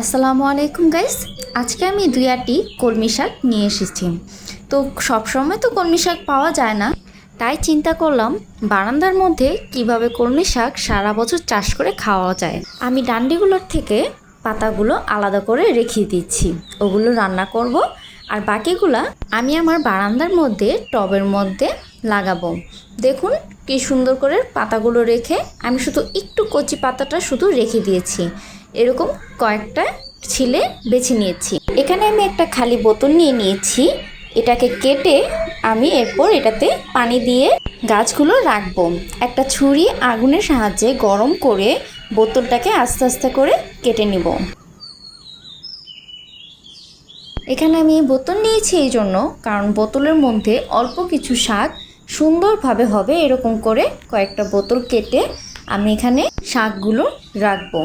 আসসালামু আলাইকুম গাইস। আজকে আমি দুই আটি কলমি শাক নিয়ে এসেছি। তো সবসময় তো কলমি শাক পাওয়া যায় না, তাই চিন্তা করলাম বারান্দার মধ্যে কিভাবে কলমি শাক সারা বছর চাষ করে খাওয়া যায়। আমি ডান্ডিগুলোর থেকে পাতাগুলো আলাদা করে রেখে দিচ্ছি, ওগুলো রান্না করব। আর বাকিগুলা আমি আমার বারান্দার মধ্যে টবের মধ্যে লাগাবো। দেখুন কি সুন্দর করে পাতাগুলো রেখে আমি শুধু একটু কচি পাতাটা শুধু রেখে দিয়েছি। এরকম কয়েকটা ছিলে বেছে নিয়েছি। এখানে আমি একটা খালি বোতল নিয়ে নিয়েছি, এটাকে কেটে আমি এরপর এটাতে পানি দিয়ে গাছগুলো রাখবো। একটা ছুরি আগুনের সাহায্যে গরম করে বোতলটাকে আস্তে আস্তে করে কেটে নিব। এখানে আমি বোতল নিয়েছি এই জন্য, কারণ বোতলের মধ্যে অল্প কিছু শাক সুন্দরভাবে হবে। এরকম করে কয়েকটা বোতল কেটে আমি এখানে শাকগুলো রাখবো।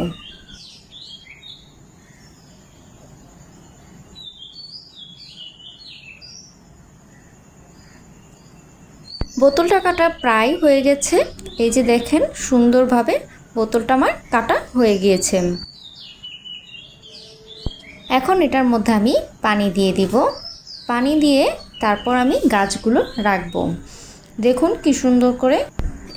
বোতলটা কাটা প্রায় হয়ে গেছে। এই যে দেখেন সুন্দরভাবে বোতলটা আমার কাটা হয়ে গিয়েছে। এখন এটার মধ্যে আমি পানি দিয়ে দিব। পানি দিয়ে তারপর আমি গাছগুলো রাখবো। দেখুন কি সুন্দর করে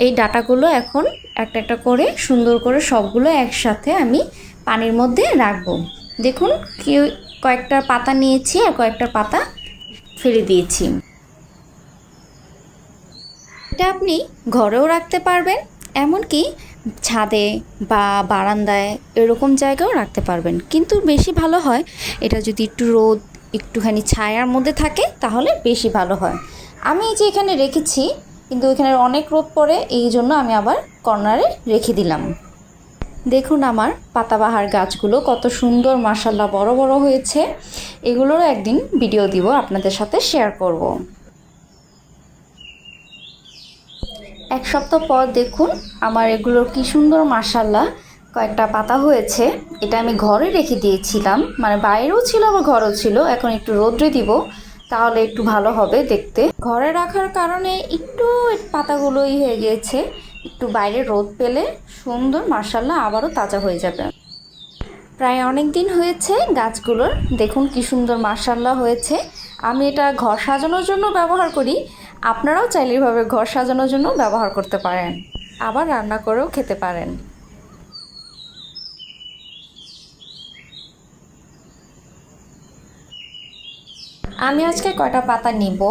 এই ডাটাগুলো এখন একটা একটা করে সুন্দর করে সবগুলো একসাথে আমি পানির মধ্যে রাখবো। দেখুন কি কয়েকটা পাতা নিয়েছি আর কয়েকটা পাতা ফেলে দিয়েছি। এটা আপনি ঘরেও রাখতে পারবেন, এমনকি ছাদে বা বারান্দায় এরকম জায়গাও রাখতে পারবেন। কিন্তু বেশি ভালো হয় এটা যদি একটু রোদ একটুখানি ছায়ার মধ্যে থাকে, তাহলে বেশি ভালো হয়। আমি এই যে এখানে রেখেছি, কিন্তু এখানে অনেক রোদ পড়ে, এই জন্য আমি আবার কর্নারে রেখে দিলাম। দেখুন আমার পাতাবাহার গাছগুলো কত সুন্দর, মাশাআল্লাহ বড় বড় হয়েছে। এগুলোরও একদিন ভিডিও দিব, আপনাদের সাথে শেয়ার করব। এক সপ্তাহ পর দেখুন আমার এগুলোর কি সুন্দর, মাশাআল্লাহ কয়েকটা পাতা হয়েছে। এটা আমি ঘরে রেখে দিয়েছিলাম, মানে বাইরেও ছিল আবার ঘরেও ছিল। এখন একটু রোদ্রে দিব, তাহলে একটু ভালো হবে দেখতে। ঘরে রাখার কারণে একটু পাতাগুলোই হয়ে গিয়েছে, একটু বাইরে রোদ পেলে সুন্দর মাশাআল্লাহ আবারও তাজা হয়ে যাবে। প্রায় অনেক দিন হয়েছে গাছগুলোর, দেখুন কি সুন্দর মাশাআল্লাহ হয়েছে। আমি এটা ঘর সাজানোর জন্য ব্যবহার করি, আপনারাও চাইলে এভাবে ঘর সাজানোর জন্য ব্যবহার করতে পারেন, আবার রান্না করেও খেতে পারেন। আমি আজকে কয়টা পাতা নিব,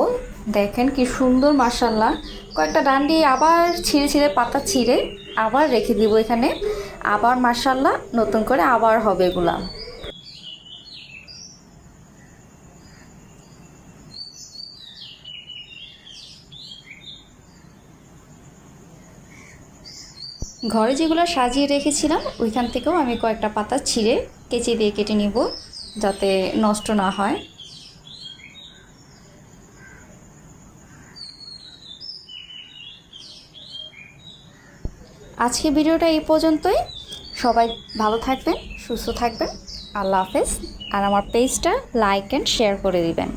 দেখেন কি সুন্দর মাশাআল্লাহ। কয়েকটা ডান্ডি আবার ছিঁড়ে ছিঁড়ে পাতা ছিঁড়ে আবার রেখে দিব এখানে, আবার মাশাআল্লাহ নতুন করে আবার হবে এগুলা। ঘরে যেগুলো সাজিয়ে রেখেছিলাম ওইখান থেকেও আমি কয়েকটা পাতা ছিঁড়ে কেচি দিয়ে কেটে নিব, যাতে নষ্ট না হয়। আজকে ভিডিওটা এই পর্যন্তই। সবাই ভালো থাকবেন, সুস্থ থাকবেন। আল্লাহ হাফেজ। আর আমার পেজটা লাইক অ্যান্ড শেয়ার করে দিবেন।